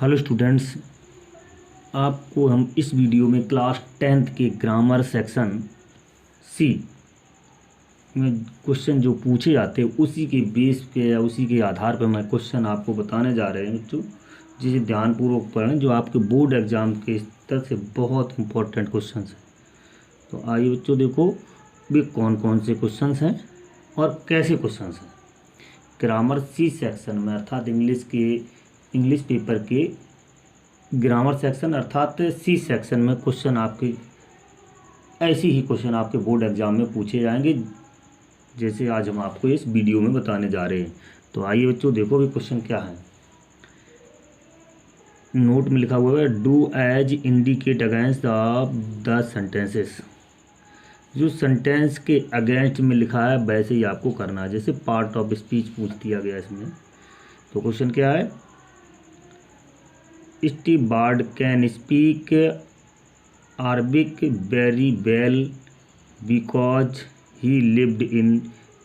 Hello students, आपको हम इस वीडियो में क्लास 10th के ग्रामर सेक्शन सी में क्वेश्चन जो पूछे जाते हैं उसी के बेस पे या उसी के आधार पर मैं क्वेश्चन आपको बताने जा रहे हैं बच्चों, जिसे ध्यानपूर्वक पढ़ें, जो आपके बोर्ड एग्जाम के स्तर से बहुत इंपॉर्टेंट क्वेश्चन हैं। तो आइए बच्चों, देखो वे कौन कौन से क्वेश्चन हैं और कैसे क्वेश्चन हैं। ग्रामर सी सेक्शन में अर्थात इंग्लिश पेपर के ग्रामर सेक्शन अर्थात सी सेक्शन में क्वेश्चन आपके ऐसे ही क्वेश्चन आपके बोर्ड एग्जाम में पूछे जाएंगे, जैसे आज हम आपको इस वीडियो में बताने जा रहे हैं। तो आइए बच्चों, देखो भी क्वेश्चन क्या है। नोट में लिखा हुआ है do as indicate against the sentences. जो सेंटेंस के अगेंस्ट में लिखा है वैसे ही आपको करना है, जैसे पार्ट ऑफ स्पीच पूछ दिया गया इसमें। तो क्वेश्चन क्या है, Steve Bard can speak Arabic very well because he lived in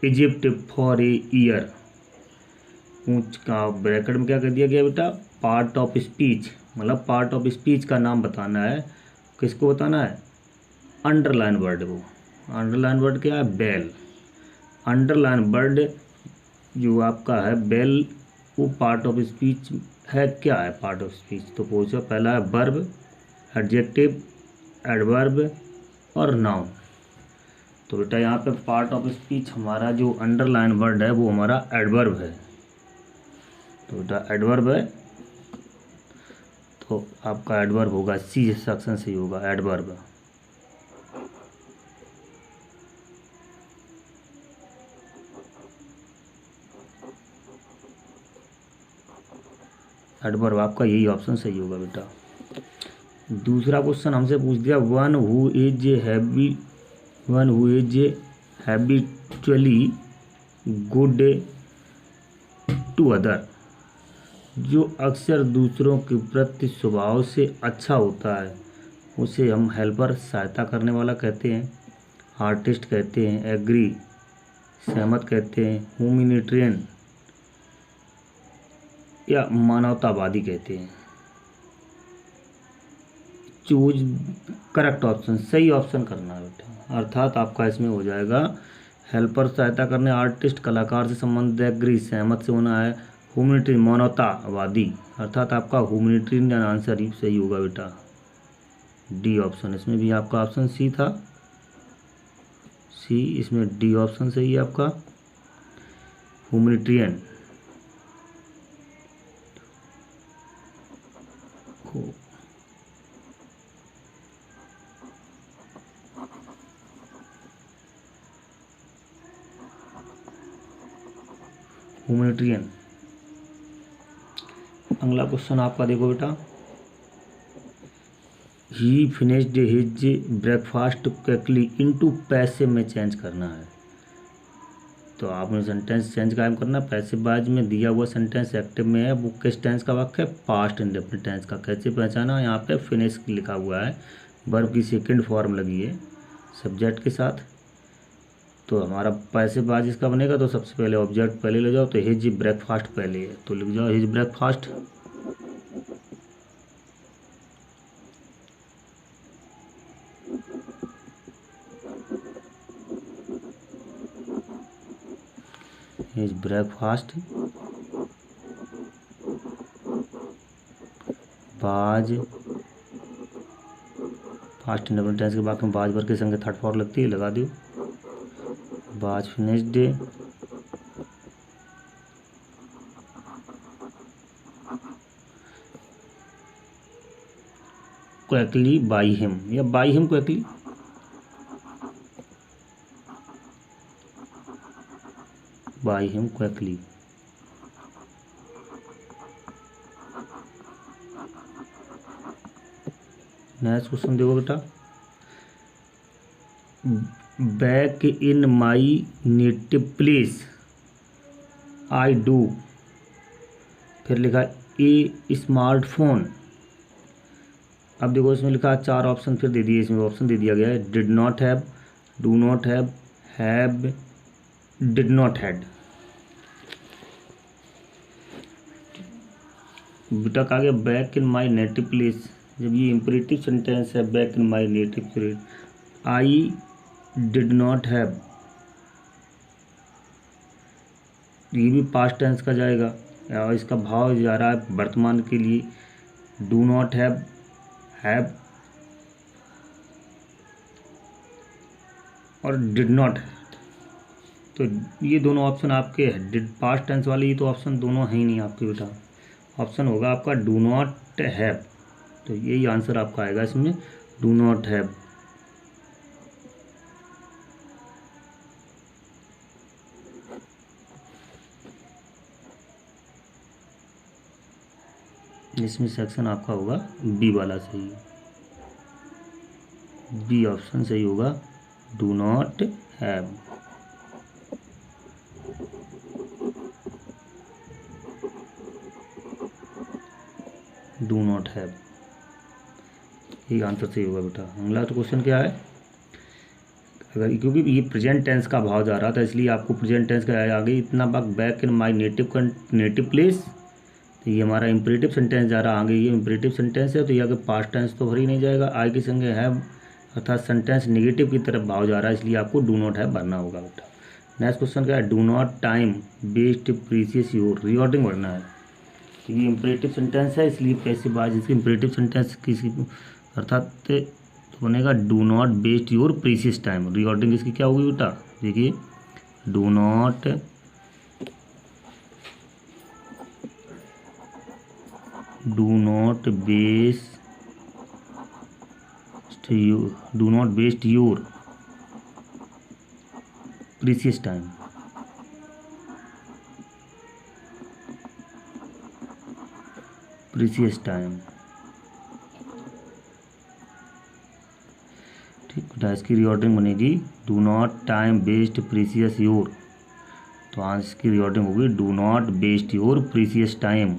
Egypt for a year. पूछ का ब्रैकेट में क्या कर दिया गया बेटा, पार्ट ऑफ स्पीच, मतलब पार्ट ऑफ स्पीच का नाम बताना है। किसको बताना है, अंडरलाइन वर्ड को। अंडरलाइन वर्ड क्या है, बेल। अंडरलाइन वर्ड जो आपका है बेल, वो पार्ट ऑफ स्पीच है। क्या है पार्ट ऑफ स्पीच, तो पूछो पहला है वर्ब, एडजेक्टिव, एडवर्ब और नाउन। तो बेटा यहाँ पे पार्ट ऑफ स्पीच हमारा जो अंडरलाइन वर्ड है वो हमारा एडवर्ब है। तो बेटा एडवर्ब है, तो आपका एडवर्ब होगा सी सेक्शन से ही होगा एडवर्ब। एडवर्ब आपका यही ऑप्शन सही होगा बेटा। दूसरा क्वेश्चन हमसे पूछ दिया one who is habitually good to other. जो अक्सर दूसरों के प्रति स्वभाव से अच्छा होता है उसे हम हेल्पर, सहायता करने वाला कहते हैं, आर्टिस्ट कहते हैं, एग्री सहमत कहते हैं, ह्यूमैनिटेरियन या मानवतावादी कहते हैं। चूज करेक्ट ऑप्शन, सही ऑप्शन करना है बेटा। अर्थात आपका इसमें हो जाएगा हेल्पर सहायता करने, आर्टिस्ट कलाकार से संबंधित, एग्री सहमत से होना है, ह्यूमैनिटेरियन मानवतावादी, अर्थात आपका ह्यूमैनिटेरियन आंसर ही सही होगा बेटा। डी ऑप्शन, इसमें भी आपका ऑप्शन सी था, सी, इसमें डी ऑप्शन सही है आपका ह्यूमैनिटेरियन। ह्यूमैनिटेरियन। अगला क्वेश्चन आपका देखो बेटा, ही finished his breakfast quickly into passive में चेंज करना है। तो आपने सेंटेंस चेंज कायम करना, पैसिव बाज में दिया हुआ सेंटेंस एक्टिव में है, वो किस टेंस का वाक्य है, पास्ट इंडेफिनिट टेंस का। कैसे पहचाना, यहाँ पे फिनिश लिखा हुआ है, वर्ब की सेकंड फॉर्म लगी है सब्जेक्ट के साथ। तो हमारा पैसिव बाज इसका बनेगा, तो सबसे पहले ऑब्जेक्ट पहले ले जाओ, तो हिज ब्रेकफास्ट पहले है, तो लिख जाओ हिज ब्रेकफास्ट। हिज ब्रेकफास्ट बाज, फास्ट इंडेफिनिट टेंस के बाद में बाज वर्ग के संग थर्ड फॉर्म लगती है, लगा दो बाज फिनिश्ड क्विकली बाई हिम, या by him quickly. By him quickly. Next question देखो बेटा, back in my native place I do, फिर लिखा ए स्मार्टफोन। अब देखो इसमें लिखा चार ऑप्शन फिर दे दिए, इसमें ऑप्शन दे दिया गया है did not have, do not have, did not had. बेटा कहा गया back in my native place. जब ये इम्परेटिव सेंटेंस है back in my native place, I did not have, ये भी पास्ट टेंस का जाएगा और इसका भाव जा रहा है वर्तमान के लिए, डू नॉट हैव और डिड नॉट है। तो ये दोनों ऑप्शन आपके हैं, डिड पास्ट टेंस वाले ये तो ऑप्शन दोनों हैं ही नहीं आपके बेटा। ऑप्शन होगा आपका डू नॉट हैव, तो यही आंसर आपका आएगा इसमें, डू नॉट हैव। इसमें सेक्शन आपका होगा बी वाला सही, बी ऑप्शन सही होगा, do not have. Do not have, ये आंसर सही होगा बेटा। अगला तो क्वेश्चन क्या है, अगर क्योंकि ये प्रेजेंट टेंस का भाव जा रहा था इसलिए आपको प्रेजेंट टेंस का आगे इतना वक्त back in my native place, तो ये हमारा इम्परेटिव सेंटेंस जा रहा आगे, ये इम्परेटिव सेंटेंस है तो ये आगे पास्ट टेंस तो भर ही नहीं जाएगा, आई के संगे हैव अर्थात सेंटेंस नेगेटिव की तरफ भाव जा रहा है, इसलिए आपको डू नॉट हैव भरना होगा बेटा। नेक्स्ट क्वेश्चन क्या है, do not time waste precious your, recording भरना है। ये इम्परेटिव सेंटेंस है इसलिए कैसे बात इसकी इम्परेटिव सेंटेंस किसी अर्थात तो बनेगा do not waste your precious time, recording इसकी क्या होगी बेटा, देखिए do not waste your precious time, ठीक बेटा। इसकी रिकॉर्डिंग बनेगी do not time waste precious your, तो आज इसकी रिकॉर्डिंग होगी do not waste your precious time.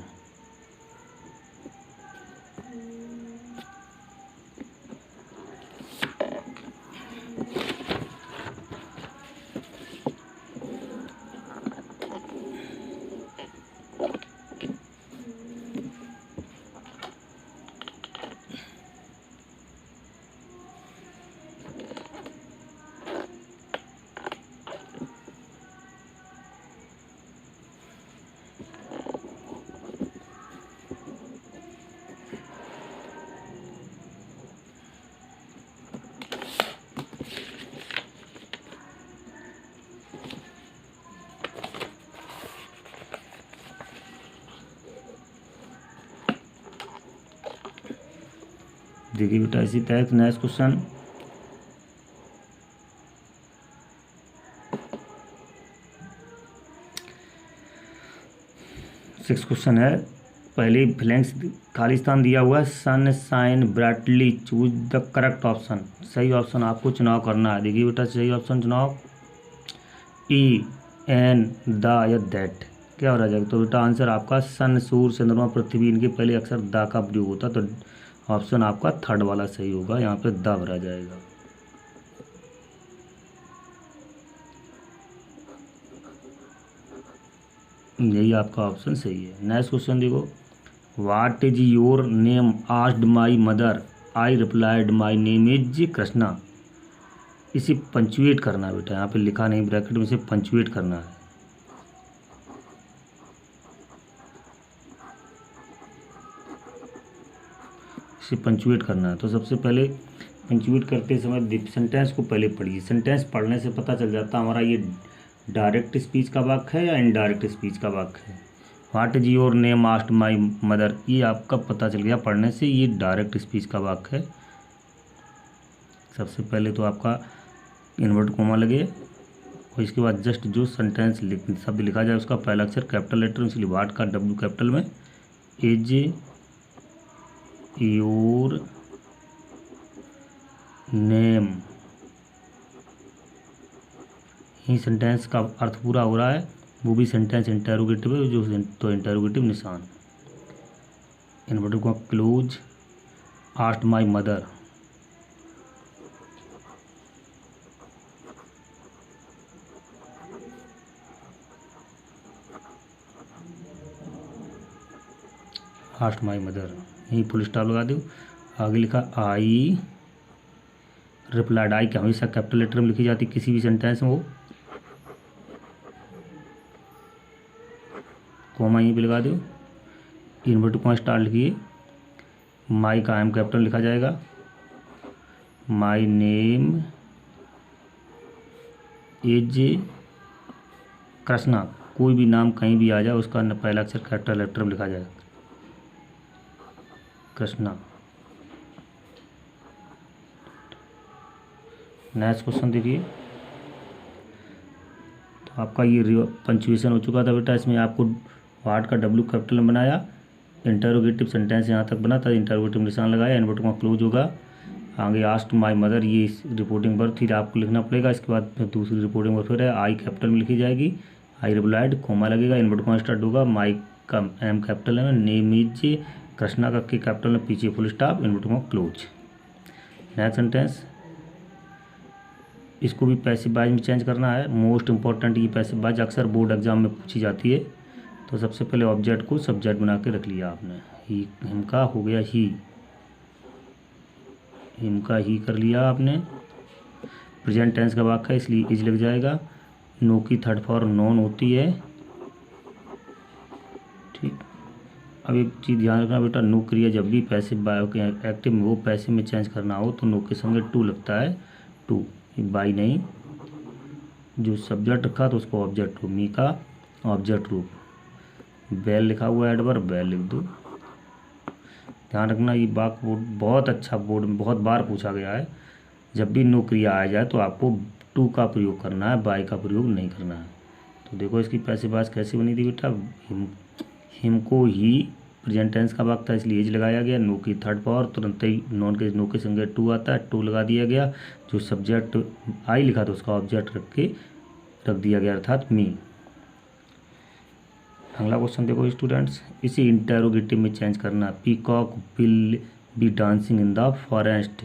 देखिए बेटा इसी तहत नेक्स्ट क्वेश्चन, सिक्स क्वेश्चन है, पहले फ्लैंक्स खाली स्थान दिया हुआ है, sun shine brightly, choose the correct option, सही ऑप्शन आपको चुनाव करना है। देखिए बेटा सही ऑप्शन चुनाव ई एन द या दैट, क्या हो जाएगा, तो बेटा आंसर आपका सन सूर्य चंद्रमा पृथ्वी इनके पहले अक्सर द का प्रयोग होता, तो ऑप्शन आपका थर्ड वाला सही होगा, यहाँ पे द भरा जाएगा। यही आपका ऑप्शन सही है। नेक्स्ट क्वेश्चन देखो, what is your name asked my mother, I replied my name is Krishna. इसे पंचुएट करना है बेटा, यहाँ पे लिखा नहीं ब्रैकेट में, इसे पंचुएट करना है। इसे पंचुएट करना है, तो सबसे पहले पंचुएट करते समय सेंटेंस को पहले पढ़िए, सेंटेंस पढ़ने से पता चल जाता हमारा ये डायरेक्ट स्पीच का वाक्य है या इनडायरेक्ट स्पीच का वाक्य है। What is your name asked my mother, ये आपका पता चल गया पढ़ने से, ये डायरेक्ट स्पीच का वाक्य है। सबसे पहले तो आपका इन्वर्ट कोमा लगे और इसके बाद जस्ट जो सेंटेंस शब्द लिखा जाए उसका पहला अक्षर कैपिटल लेटर में, इसलिए व्हाट का डब्ल्यू कैपिटल में, is your name, he sentence का अर्थ पूरा हो रहा है, वो भी सेंटेंस इंटरोगेटिव है जो तो इंटरोगेटिव निशान, inverted coma close, asked my mother, asked my mother, यहीं फुल स्टॉप लगा दो। आगे लिखा आई रिप्लाइड, आई क्या हमेशा कैपिटल लेटर में लिखी जाती किसी भी सेंटेंस में, वो कॉमा यहीं पे लगा दो। इन्वर्टेड कॉमा स्टार लिखिए। माई का एम कैपिटल लिखा जाएगा। माई नेम इज कृष्णा, कोई भी नाम कहीं भी आ जाए उसका पहला अक्षर कैपिटल लेटर में लिखा जाएगा, कृष्णा। नेक्स्ट क्वेश्चन देखिए। तो आपका ये पंचुएशन हो चुका था बेटा। इसमें आपको वार्ड का डब्ल्यू कैपिटल में बनाया, इंटरोगेटिव सेंटेंस यहाँ तक बना था, इंटरोगेटिव निशान लगाया, इन्वर्टेड कॉमा क्लोज होगा। आगे आस्ट माई मदर, ये रिपोर्टिंग वर्ब थी, आपको लिखना पड़ेगा। इसके बाद फिर दूसरी रिपोर्टिंग वर्ब फिर है, आई कैपिटल में लिखी जाएगी। आई रिप्लाइड, कोमा लगेगा, इन्वर्टेड कॉमा स्टार्ट होगा। माई का एम कैपिटल में, नेम इज कृष्णा का के कैपिटल में, पीछे full stop, inverted comma close. Next sentence, इसको भी पैसिव वॉइस में चेंज करना है। मोस्ट इंपॉर्टेंट ये पैसिव वॉइस अक्सर बोर्ड एग्जाम में पूछी जाती है। तो सबसे पहले ऑब्जेक्ट को सब्जेक्ट बना के रख लिया आपने। ही हिमका हो गया ही, हिमका ही कर लिया आपने। प्रेजेंट टेंस का वाक्य है इसलिए इज लग जाएगा। नो की थर्ड फॉर्म नॉन होती है, ठीक। अब एक चीज़ ध्यान रखना बेटा, नो क्रिया जब भी पैसिव बायो के एक्टिव में वो पैसिव में चेंज करना हो तो नो के संगे टू लगता है, टू, बाई नहीं। जो सब्जेक्ट रखा तो उसको ऑब्जेक्ट रूप, मी का ऑब्जेक्ट रूप। बेल लिखा हुआ है एडवर्ब, बेल लिख दो। ध्यान रखना ये वाक्य बहुत अच्छा बोर्ड में बहुत बार पूछा गया है। जब भी नो क्रिया आ जाए तो आपको टू का प्रयोग करना है, बाय का प्रयोग नहीं करना है। तो देखो इसकी पैसिव वॉइस कैसी बनी थी बेटा। हिमको ही प्रेजेंट टेंस का वाक्य था इसलिए एज लगाया गया। नो की थर्ड पावर तुरंत ही नॉन के नो के संगे टू आता है, टू लगा दिया गया। जो सब्जेक्ट आई लिखा था उसका ऑब्जेक्ट रख दिया गया, अर्थात मी। अगला क्वेश्चन देखो स्टूडेंट्स, इसे इंटरोगेटिव में चेंज करना। Peacock will be dancing in the forest.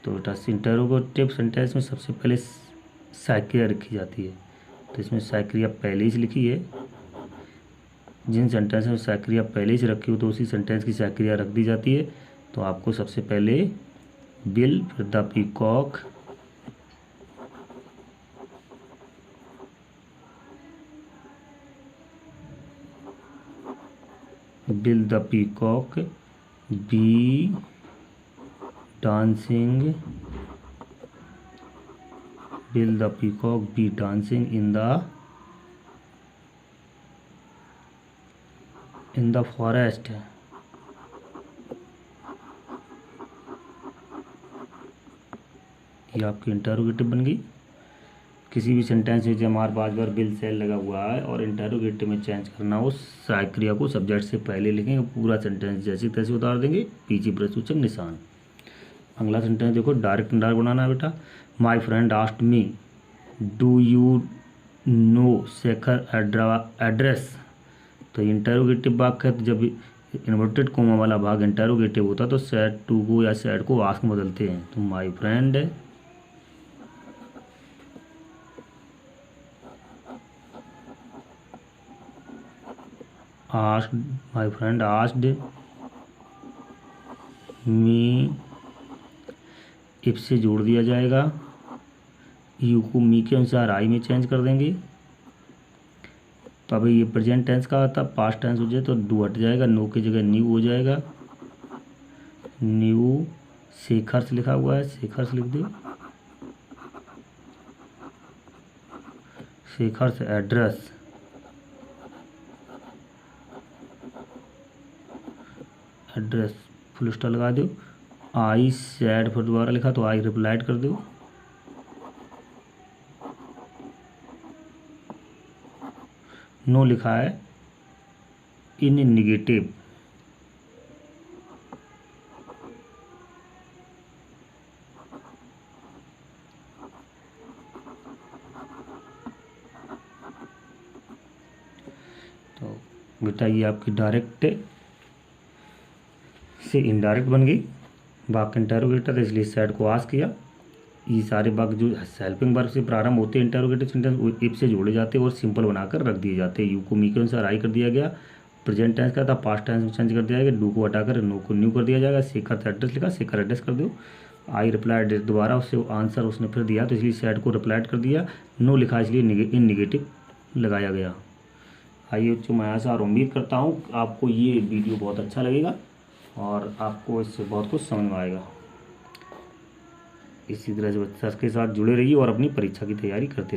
तो बेटा इंटरोगेटिव सेंटेंस में सबसे पहले साइक्रिया रखी जाती है, तो इसमें साइक्रिया पहले से लिखी है। जिन सेंटेंस में साइक्रिया पहले से रखी हो तो उसी सेंटेंस की साइक्रिया रख दी जाती है। तो आपको सबसे पहले बिल, फिर the peacock, bill the peacock B dancing, bill the peacock B dancing in the forest. ये आपकी इंटरोगेटिव बन गई। किसी भी सेंटेंस में जब हमारे पास बार बिल सेल लगा हुआ है और इंटरोगेटिव में चेंज करना हो, साइक्रिया को सब्जेक्ट से पहले लिखेंगे, पूरा सेंटेंस जैसे तैसे उतार देंगे, पीछे प्रश्नसूचक निशान। अगला सेंटेंस देखो, डायरेक्ट इंडायरेक्ट बनाना है बेटा। My friend asked me do you know Shekhar address. तो इंटरोगेटिव वाक्य है, तो जब इन्वर्टेड कोमा वाला भाग इंटरोगेटिव होता है तो सैड टू को या सैड को आस्क में बदलते हैं। तो my friend asked, my friend asked me, if से जोड़ दिया जाएगा। यू को मी के अनुसार आई में चेंज कर देंगे। तो अभी ये प्रेजेंट टेंस का था, पास्ट टेंस हो जाए तो डू हट जाएगा, नो की जगह न्यू हो जाएगा। न्यू शेखर्स लिखा हुआ है, शेखर्स लिख दो। शेखर्स एड्रेस, एड्रेस फुल स्टॉप लगा दो। आई सैड फिर दोबारा लिखा तो आई रिप्लाइड कर दो। नो लिखा है इन निगेटिव, तो बेटा ये आपकी डायरेक्ट से इनडायरेक्ट बन गई। वाक्य इंटरोगेटिव था इसलिए सैड को आस्क किया। ये सारे वाक्य जो हेल्पिंग वर्ब से प्रारंभ होते हैं इंटरोगेटिव सेंटेंस, वो इफ से जोड़े जाते हैं और सिंपल बनाकर रख दिए जाते हैं। यू को मी के अनुसार आई कर दिया गया, प्रेजेंट टेंस का था, पास्ट टेंस में चेंज कर दिया जाएगा, डू को हटाकर नो को न्यू कर दिया जाएगा। शेखर था एड्रेस लिखा, शेखर एड्रेस कर दो। आई रिप्लाइड, दोबारा उससे आंसर उसने फिर दिया तो इसलिए सैड को रिप्लाइड कर दिया। नो लिखा इसलिए इन निगेटिव लगाया गया। आइए बच्चों, मैं ऐसा और उम्मीद करता हूँ आपको ये वीडियो बहुत अच्छा लगेगा और आपको इससे बहुत कुछ समझ में आएगा। इसी तरह से बच्चा के साथ जुड़े रहिए और अपनी परीक्षा की तैयारी करते रहिए।